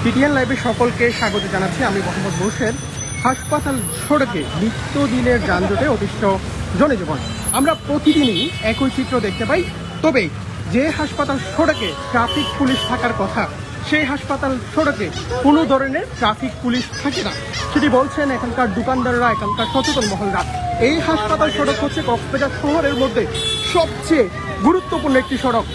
TTN লাইভে সকলকে স্বাগত জানাচ্ছি। আমি মোহাম্মদ বশির। হাসপাতাল সড়কে নিত্যদিনের যানজটে অতিষ্ঠ জনজীবন। আমরা প্রতিদিনই একই চিত্র দেখতে পাই, তবে যে হাসপাতাল সড়কে ট্রাফিক পুলিশ থাকার কথা সেই হাসপাতাল সড়কে কোনো ধরনের ট্রাফিক পুলিশ থাকে না, সেটি বলছেন এখানকার দোকানদাররা, এখানকার সচেতন মহলরা। এই হাসপাতাল সড়ক হচ্ছে কক্সবাজার শহরের মধ্যে সবচেয়ে গুরুত্বপূর্ণ একটি সড়ক।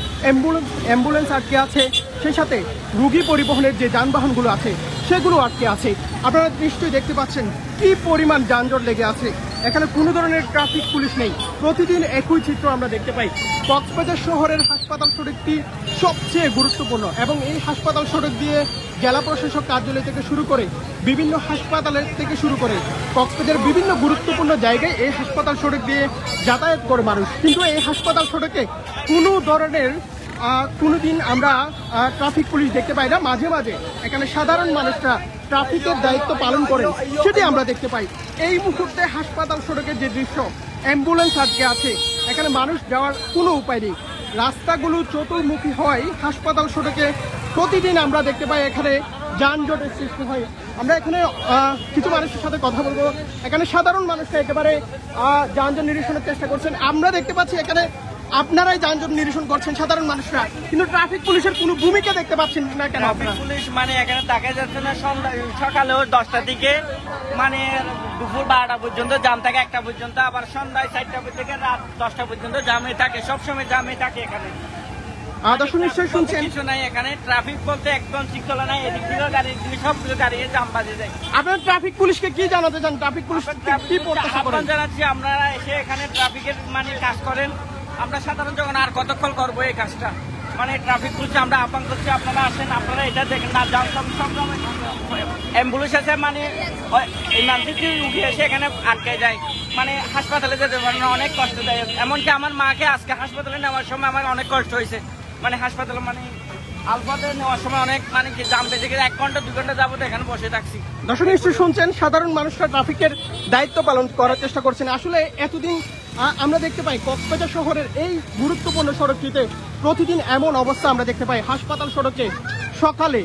অ্যাম্বুলেন্স আটকে আছে, সেই সাথে রোগী পরিবহনের যে যানবাহনগুলো আছে সেগুলো আটকে আছে। আপনারা নিশ্চয়ই দেখতে পাচ্ছেন কি পরিমাণ যানজট লেগে আছে। এখানে কোনো ধরনের ট্রাফিক পুলিশ নেই। প্রতিদিন একই চিত্র আমরা দেখতে পাই। কক্সবাজার শহরের হাসপাতাল সড়কটি সবচেয়ে গুরুত্বপূর্ণ এবং এই হাসপাতাল সড়ক দিয়ে জেলা প্রশাসক কার্যালয় থেকে শুরু করে বিভিন্ন হাসপাতালের থেকে শুরু করে কক্সবাজারের বিভিন্ন গুরুত্বপূর্ণ জায়গায় এই হাসপাতাল সড়ক দিয়ে যাতায়াত করে মানুষ। কিন্তু এই হাসপাতাল সড়কে কোনো ধরনের কোনোদিন আমরা ট্রাফিক পুলিশ দেখতে পাই না। মাঝে মাঝে এখানে সাধারণ মানুষরা ট্রাফিকের দায়িত্ব পালন করেন, সেটি আমরা দেখতে পাই। এই মুহূর্তে হাসপাতাল সড়কের যে দৃশ্য, অ্যাম্বুলেন্স আটকে আছে, এখানে মানুষ যাওয়ার কোনো উপায় নেই। রাস্তাগুলো চতুর্মুখী হয়। হাসপাতাল সড়কে প্রতিদিন আমরা দেখতে পাই এখানে যানজটের সৃষ্টি হয়। আমরা এখানে কিছু মানুষের সাথে কথা বলবো। এখানে সাধারণ মানুষরা একেবারে যানজট নিরসনের চেষ্টা করছেন। আমরা দেখতে পাচ্ছি এখানে আপনারাই যানজট নিরসন করছেন সাধারণ মানুষরা, কিন্তু ট্রাফিক পুলিশের কোনো ভূমিকা দেখতে পাচ্ছেন না কেন? পুলিশ মানে এখানে দেখা যাচ্ছে না। সকালে 10টার দিকে মানে দুপুর 12টা পর্যন্ত জাম থাকে, 1টা পর্যন্ত, আবার সন্ধ্যায় 4টা থেকে রাত 10টা পর্যন্ত জামে থাকে। সবসময় জামে থাকে এখানে। দর্শক নিশ্চয়ই শুনছেন, কিছু নাই এখানে। ট্রাফিক বলতে একদম শৃঙ্খলা নাই। এদিক থেকে গাড়ি সবগুলো গাড়ি জাম বাজে যায়। আপনারা ট্রাফিক পুলিশকে কি জানাতে চান? ট্রাফিক পুলিশ কি প্রত্যাশা করেন? জানাচ্ছি আপনারা এসে এখানে ট্রাফিকের মানে কাজ করেন। আমরা সাধারণ যখন আর কতক্ষণ করবো এই কাজটা, মানে ট্রাফিক পুলিশ আমরা আহ্বান করছি আপনারা আসেন, আপনারা এটা দেখেন না। অ্যাম্বুলেন্স আছে, মানে ইমার্জেন্সি রুগী এসে এখানে আটকে যায়, মানে হাসপাতালে যেতে পারে না, অনেক কষ্ট দেয়। এমনকি আমার মাকে আজকে হাসপাতালে নেওয়ার সময় আমার অনেক কষ্ট হয়েছে। মানে হাসপাতালে মানে আলফাতে নেওয়ার সময় অনেক মানে কি জাম বেঁধে গেলে 1 ঘন্টা 2 ঘন্টা যাবো এখানে বসে থাকছি। দর্শক নিশ্চয়ই শুনছেন, সাধারণ মানুষরা ট্রাফিকের দায়িত্ব পালন করার চেষ্টা করছেন। আসলে এতদিন আমরা দেখতে পাই কক্সবাজার শহরের এই গুরুত্বপূর্ণ সড়কটিতে প্রতিদিন এমন অবস্থা আমরা দেখতে পাই। হাসপাতাল সড়কে সকালে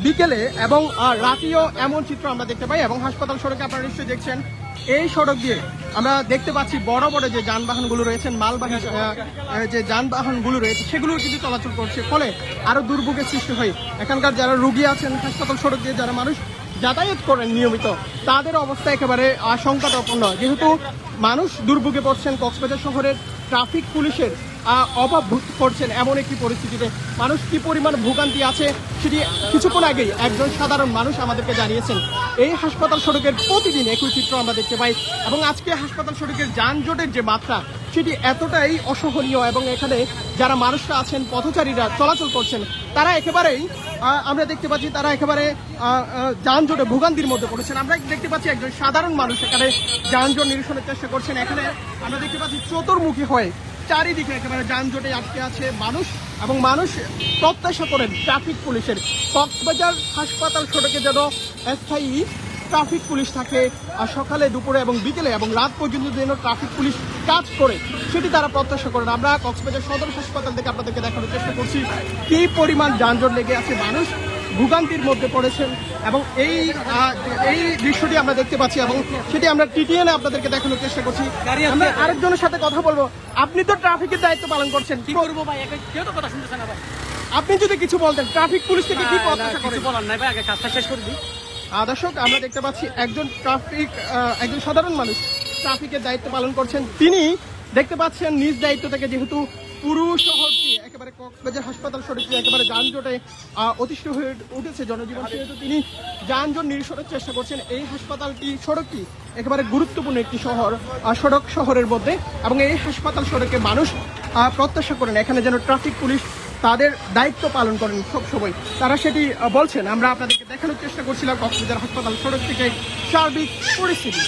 বিকেলে এবং রাতেও এমন চিত্র আমরা দেখতে পাই। এবং হাসপাতাল সড়কে আপনারা নিশ্চয়ই দেখছেন এই সড়ক দিয়ে আমরা দেখতে পাচ্ছি বড় বড় যে যানবাহনগুলো রয়েছেন, মালবাহী যে যানবাহনগুলো রয়েছে সেগুলো কিন্তু চলাচল করছে, ফলে আরো দুর্ভোগের সৃষ্টি হয়। এখানকার যারা রোগী আছেন, হাসপাতাল সড়ক দিয়ে যারা মানুষ যাতায়াত করেন নিয়মিত, তাদের অবস্থা একেবারে আশঙ্কাপূর্ণ। যেহেতু মানুষ দুর্ভোগে পড়ছেন, কক্সবাজার শহরের ট্রাফিক পুলিশের অভাব করছেন, এমন একটি পরিস্থিতিতে মানুষ কি পরিমাণ ভোগান্তি আছে সেটি কিছুক্ষণ আগেই একজন সাধারণ মানুষ আমাদেরকে জানিয়েছেন। এই হাসপাতাল সড়কের প্রতিদিন একই চিত্র আমরা দেখতে পাই এবং আজকে হাসপাতাল সড়কের যানজটের যে মাত্রা সেটি এতটাই অসহনীয় এবং এখানে যারা মানুষরা আছেন, পথচারীরা চলাচল করছেন, তারা একেবারেই আমরা দেখতে পাচ্ছি তারা একেবারে যানজটে ভোগান্তির মধ্যে পড়েছেন। আমরা দেখতে পাচ্ছি একজন সাধারণ মানুষ এখানে যানজট নিরসনের চেষ্টা করছেন। এখানে আমরা দেখতে পাচ্ছি চতুর্মুখী হয়ে চারিদিকে একেবারে যানজটে আটকে আছে মানুষ এবং মানুষ প্রত্যাশা করেন ট্রাফিক পুলিশের। কক্সবাজার হাসপাতাল সড়কে যেন স্থায়ী ট্রাফিক পুলিশ থাকে, সকালে, দুপুরে এবং বিকেলে এবং রাত পর্যন্ত যেন ট্রাফিক পুলিশ কাজ করে সেটি তারা প্রত্যাশা করেন। আমরা কক্সবাজার সদর হাসপাতাল থেকে আপনাদেরকে দেখানোর চেষ্টা করছি কি পরিমাণ যানজট লেগে আছে, মানুষ ভোগান্তির মধ্যে পড়েছেন এবং এই দৃশ্যটি আমরা দেখতে পাচ্ছি এবং সেটি আমরা টিটিএনে আপনাদেরকে দেখানোর চেষ্টা করছি। আমরা আরেকজনের সাথে কথা বলবো। আপনি তো ট্রাফিকের দায়িত্ব পালন করছেন, কি করবো ভাই? কেউ তো কথা শুনতেছে না ভাই। আপনি যদি কিছু বলতেন, ট্রাফিক পুলিশ থেকে কি প্রত্যাশা করেন? বলার নাই ভাই, আগে কাজটা শেষ করে দিই। দর্শক, আমরা দেখতে পাচ্ছি একজন সাধারণ মানুষ ট্রাফিকের দায়িত্ব পালন করছেন। তিনি দেখতে পাচ্ছেন নিজ দায়িত্ব থেকে, যেহেতু পুরো শহরটি একেবারে কক্সবাজার হাসপাতাল সড়কটি একেবারে যানজটে অতিষ্ঠ হয়ে উঠেছে জনজীবন, সেহেতু তিনি যানজট নিরসনের চেষ্টা করছেন। এই হাসপাতালটি সড়কটি একেবারে গুরুত্বপূর্ণ একটি সড়ক শহরের মধ্যে এবং এই হাসপাতাল সড়কে মানুষ প্রত্যাশা করেন এখানে যেন ট্রাফিক পুলিশ তাদের দায়িত্ব পালন করেন সবসময়। তারা সেটি বলছেন। আমরা আপনাদেরকে দেখানোর চেষ্টা করছিলাম কক্সবাজার হাসপাতাল সড়ক থেকে সার্বিক পরিস্থিতি।